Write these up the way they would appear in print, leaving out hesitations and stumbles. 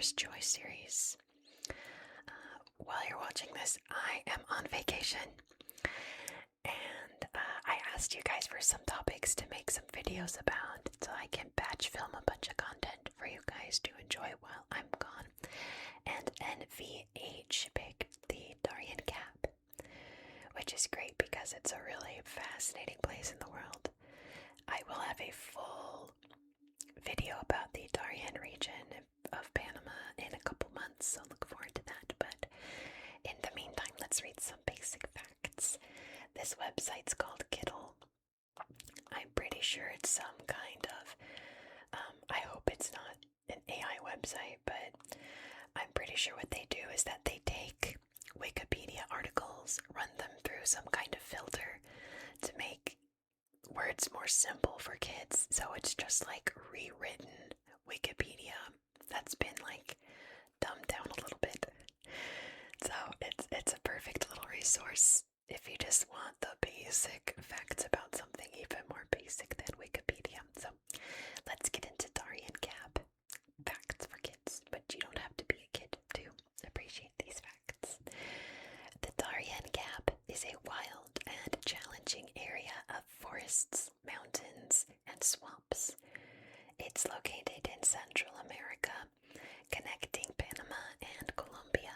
First Joy series. While you're watching this, I am on vacation, and I asked you guys for some topics to make some videos about so I can batch film a bunch of content for you guys to enjoy while I'm gone. And NVH picked the Darien Gap, which is great because it's a really fascinating place in the world. I will have a full video about the Darien region of Panama in a couple months, so look forward to that. But in the meantime, let's read some basic facts. This website's called Kittle. I'm pretty sure it's some kind of, I hope it's not an AI website, but I'm pretty sure what they do is that they take Wikipedia articles, run them through some kind of filter to make words more simple for kids. So it's just like rewritten Wikipedia that's been like dumbed down a little bit. So it's a perfect little resource if you just want the basic facts about something even more basic than Wikipedia. So let's get into Darien Gap facts for kids, but you don't have to be a kid to appreciate these facts. The Darien Gap is a wild and challenging area of forests, mountains, and swamps. It's located in Central America, connecting Panama and Colombia.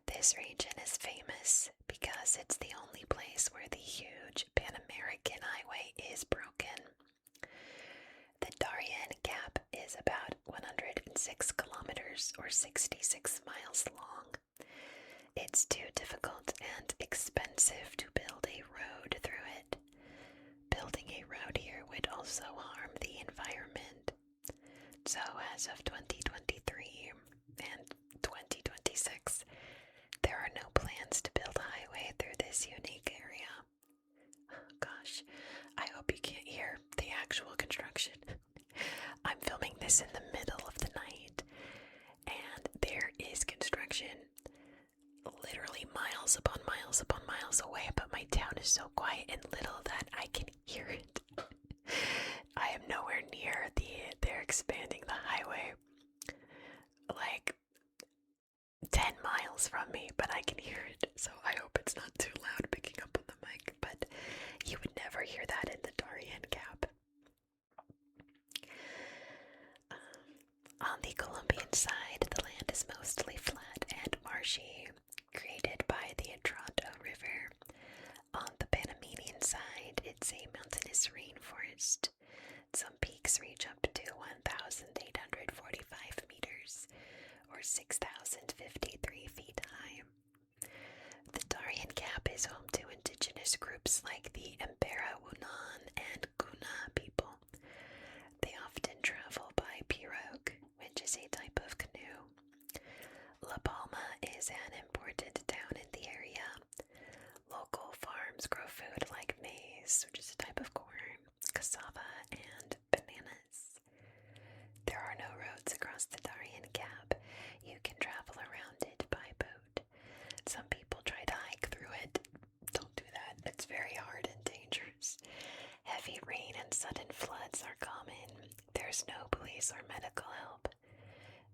This region is famous because it's the only place where the huge Panamanian highway is broken. The Darien Gap is about 106 kilometers or 66 miles long. It's too difficult and expensive to build a road through it. Building a road here would also harm the environment. So as of 2023 and 2026, there are no plans to build a highway through this unique area. Oh, gosh, I hope you can't hear the actual construction. I'm filming this in the middle of the night, and there is construction literally miles upon miles upon miles away, but my town is so quiet and little that I can hear it. I am nowhere near they're expanding the highway like 10 miles from me, but I can hear it, so I hope it's not too loud picking up on the mic, but you would never hear that in the Darien Gap. On the Colombian side, the land is mostly flat and marshy, created by the Atrato River. On the Panamanian side, it's a mountainous rainforest. Some peaks reach up to 1,845 meters, or 6,053 feet high. The Darien Gap is home to indigenous groups like the Embera Wunan and Guna people. They often travel by pirogue, which is a type of canoe. La Palma is an important town in the area. Local farms grow food like maize, which is a type of corn, cassava, and bananas. There are no roads across the Darien Gap. You can travel around it by boat. Some people try to hike through it. Don't do that. It's very hard and dangerous. Heavy rain and sudden floods are common. There's no police or medical help.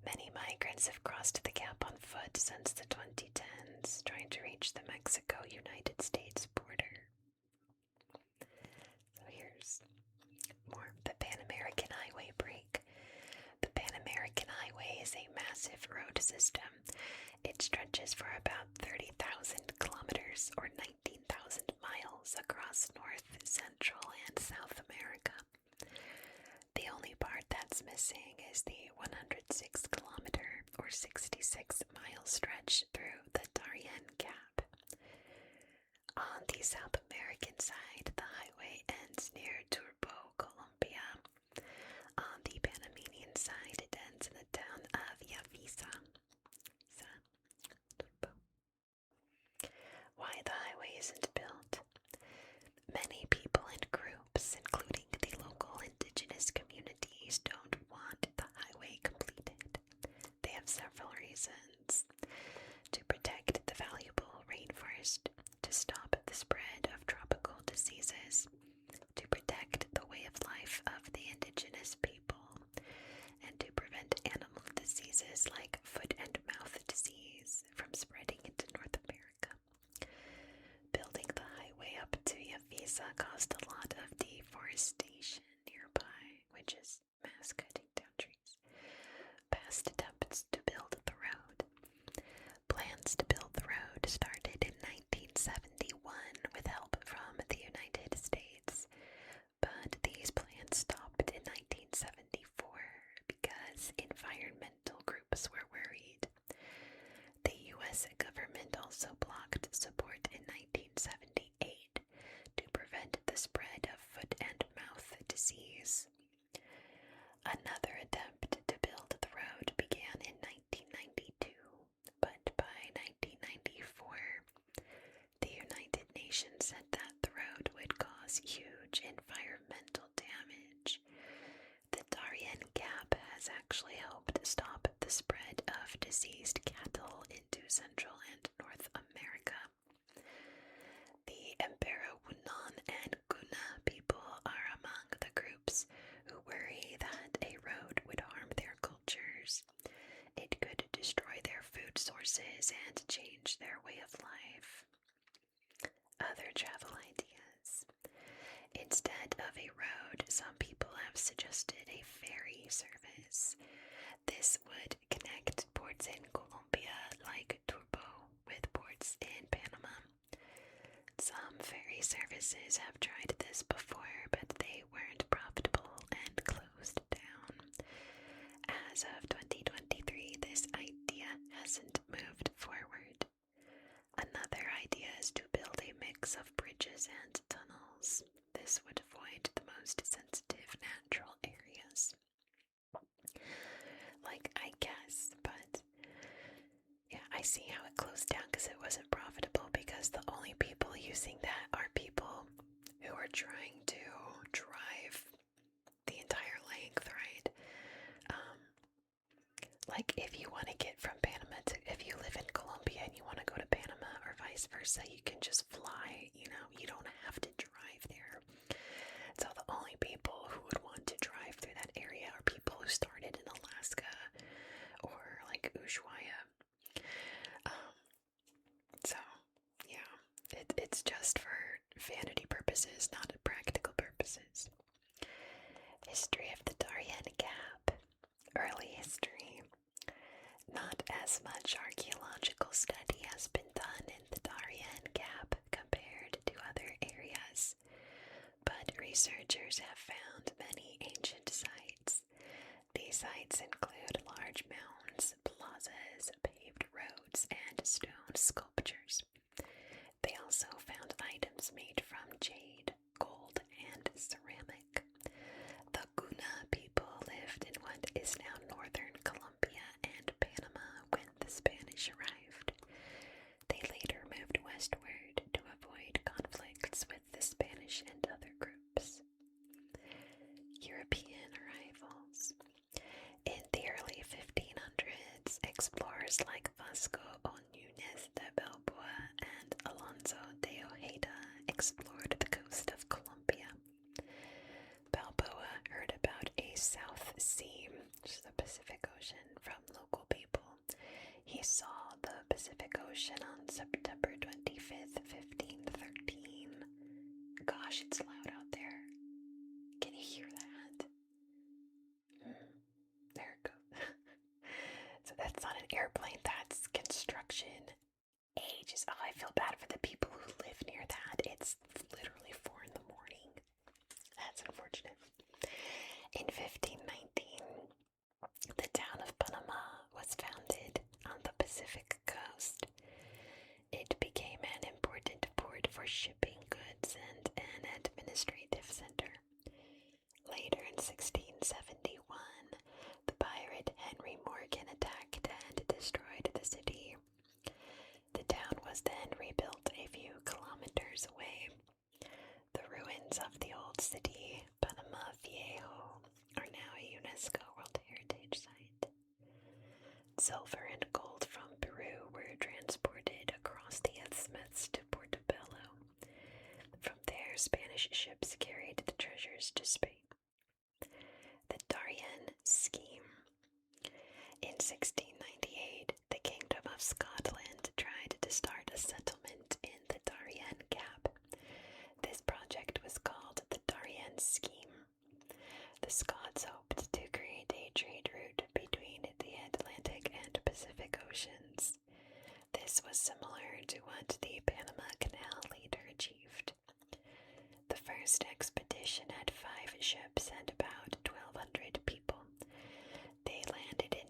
Many migrants have crossed the gap on foot since the 2010s, trying to reach the Mexico-United States border. So here's more. The Pan-American Highway break. The Pan-American Highway is a massive road system. It stretches for about 30,000 kilometers or 19,000 miles across North, Central, and South America. The only part that's missing is the 106 kilometer or 66 mile stretch through the Darien Gap. On the South American side, the highway ends near Turbo, Colombia. On the Panamanian side, it ends in the town of Yavisa. Why the highway isn't built? Many people and groups, including the local indigenous communities, don't want the highway completed. They have several reasons. To protect the valuable rainforest, to stop the spread of tropical diseases, to protect environmental groups were worried. The U.S. government also blocked support in 1978 to prevent the spread of foot and mouth disease. Another attempt to build the road began in 1992, but by 1994, the United Nations said that the road would cause huge environmental damage. The Darien Gap has actually helped stop the spread of diseased cattle into Central and North America. The Embera-Wunan and Guna people are among the groups who worry that a road would harm their cultures. It could destroy their food sources and change their way of life. Other travel ideas. Instead of a road, some people have suggested a ferry service. This would connect ports in Colombia like Turbo with ports in Panama. Some ferry services have tried this before, but they weren't profitable and closed down. As of 2023, this idea hasn't moved forward. Another idea is to build a mix of bridges and tunnels. This would avoid the most sensitive natural areas. I guess, but yeah, I see how it closed down because it wasn't profitable, because the only people using that are people who are trying to drive the entire length, right? If you want to get from Panama to, if you live in Colombia and you want to go to Panama or vice versa, you can just fly, you don't have to drive there. So the only people who would want to drive through that area are people who started in Alaska or Ushuaia. So yeah, it's just for vanity purposes, not practical purposes. History of the Darien Gap. Early history. Not as much archaeological study has been done in the Darien Gap compared to other areas, but researchers have found many ancient sites. These sites include large mounds, plazas, paved roads, and stone sculptures. They also found items made from jade, gold, and ceramic. The Guna people lived in what is now northern Colombia and Panama when the Spanish arrived. They later moved westward to avoid conflicts with the Spanish and other groups. European arrivals. In the early 1500s, explorers like Vasco Núñez de Balboa and Alonso de Ojeda explored the coast of Colombia. Balboa heard about a South Sea, which is the Pacific Ocean, from local people. He saw the Pacific Ocean on September 25th, 1513. Gosh, it's loud out there. Can you hear that? There it goes. So that's not an airplane, that's construction. Ages. Oh, I feel bad for the people who live near that. It's literally 4 in the morning. That's unfortunate. In 1519, the town of Panama was founded on the Pacific coast. It became an important port for shipping goods and an administrative center. Later in 1671, the pirate Henry Morgan attacked and destroyed the city. The town was then rebuilt a few kilometers away. The ruins of the old city, Panama Viejo, are now a UNESCO World Heritage Site. Silver and gold from Peru were transported across the isthmus to Portobello. From there, Spanish ships carried the treasures to Spain. The Darién scheme. In 1698, the Kingdom of Scotland tried to start a settlement in the Darien Gap. This project was called the Darien scheme. The Scots hoped to create a trade route between the Atlantic and Pacific Oceans. This was similar to what the Panama Canal later achieved. The first expedition had 5 ships and about 1,200 people. They landed in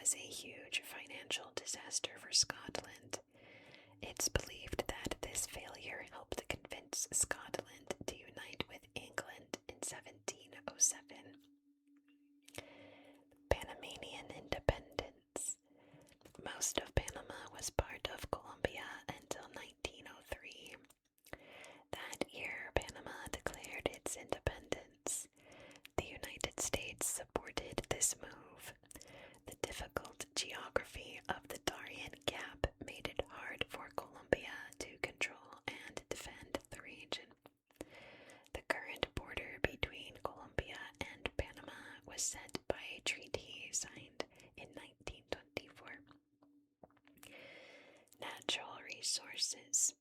was a huge financial disaster for Scotland. It's believed that this failure helped convince Scotland to unite with England in 1707. Panamanian independence. Most of Panama was part of Colombia until 1903. That year, Panama declared its independence. The United States supported this move. The difficult geography of the Darien Gap made it hard for Colombia to control and defend the region. The current border between Colombia and Panama was set by a treaty signed in 1924. Natural resources.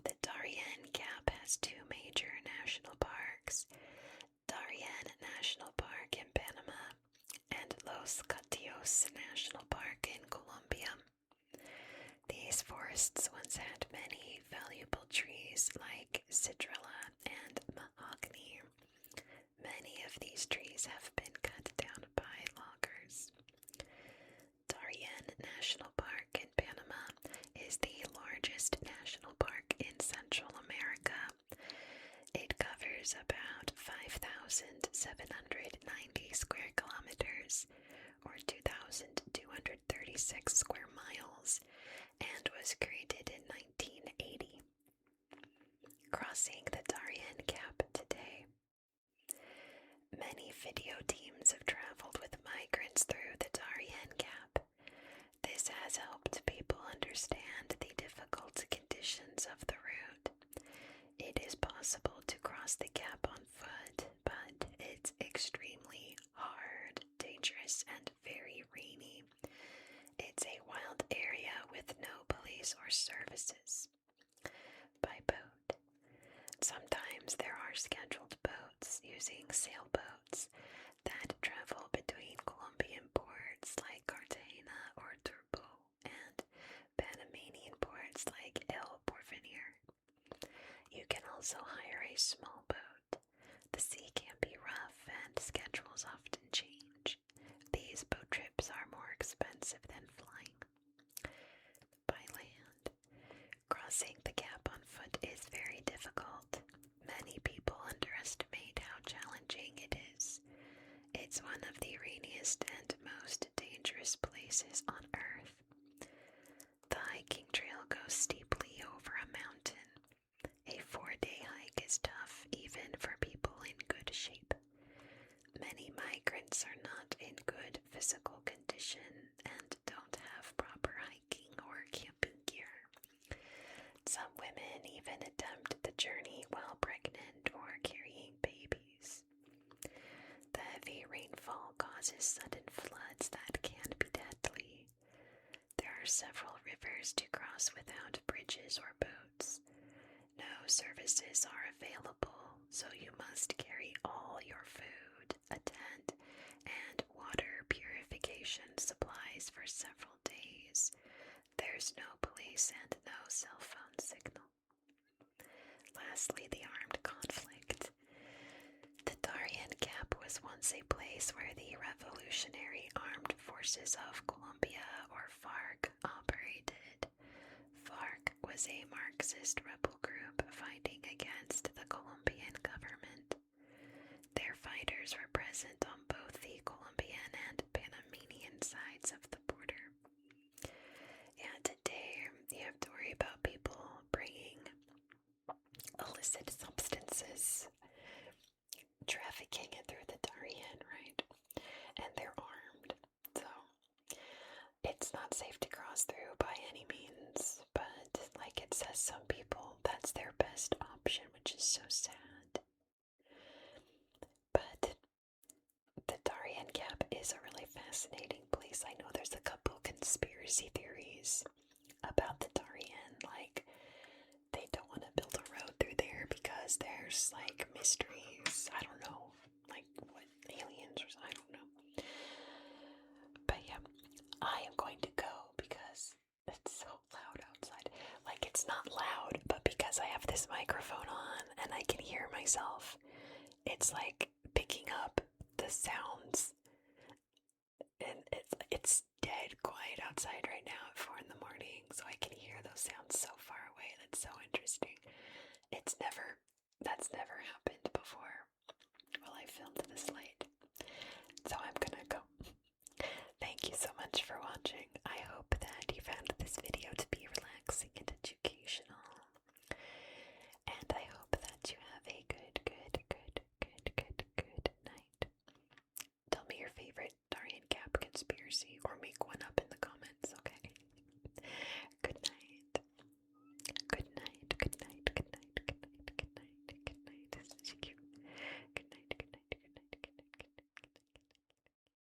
The Darien Gap has two major national parks, Darien National Park in Panama and Los Catios National Park in Colombia. These forests once had many valuable trees like cedrela and mahogany. Many of these trees have been cut down by loggers. Darien National Park in Panama is the largest national park in Central America. It covers about 5,790 square kilometers, or 2,236 square miles, and was created in 1980. Crossing the Darien Gap today. Many video teams have traveled with migrants through the Darien Gap. This has helped people understand the difficult conditions of the route. It is possible to cross the gap on foot, but it's extremely hard, dangerous, and very rainy. It's a wild area with no police or services. By boat. Sometimes there are scheduled boats using sailboats that travel between Colombian ports like Cartagena or Turbo and Panamanian ports like El Porvenir. You can also hire a small boat. The sea can be rough and schedules often change. These boat trips are more expensive than flying. By land. Crossing the gap on foot is very difficult. Many people underestimate how challenging it is. It's one of the rainiest and most dangerous places on Earth. The hiking trail goes steeply over a mountain. A 4-day hike is tough even for people in good shape. Many migrants are not in good physical condition and don't have proper hiking or camping gear. Some women even attempt the journey while pregnant or carrying babies. The heavy rainfall causes sudden floods that can be deadly. There are several rivers to cross without bridges or boats. No services are available, so you must carry all your food, a tent, and water purification supplies for several days. There's no police and no cell phone signal. Lastly, the armed conflict. The Darien Gap was once a place where the Revolutionary Armed Forces of Colombia, or FARC, operated. FARC was a Marxist rebel group fighting against the Colombian government. Their fighters were present on both the Colombian and Panamanian sides of the border. And today, you have to worry about people bringing illicit substances, trafficking it through the Darien, right? And they're armed, so it's not safe to cross through by any means, but like it says, some people, that's their best option, which is so sad. But the Darien Gap is a really fascinating place. I know there's a couple conspiracy theories about the Darien, like they don't want to build a road through there because there's like mysteries. I don't know, like what aliens or I don't know. But yeah, I am going to go because it's so loud outside. Like it's not loud, but because I have this microphone on and I can hear myself, it's like picking up the sounds, and it's outside right now at 4 in the morning, so I can hear those sounds so far away. That's so interesting. That's never happened before while I filmed this late. So I'm gonna go. Thank you so much for watching. I hope that you found this video to be relaxing and educational. And I hope that you have a good night. Tell me your favorite Darien Gap conspiracy or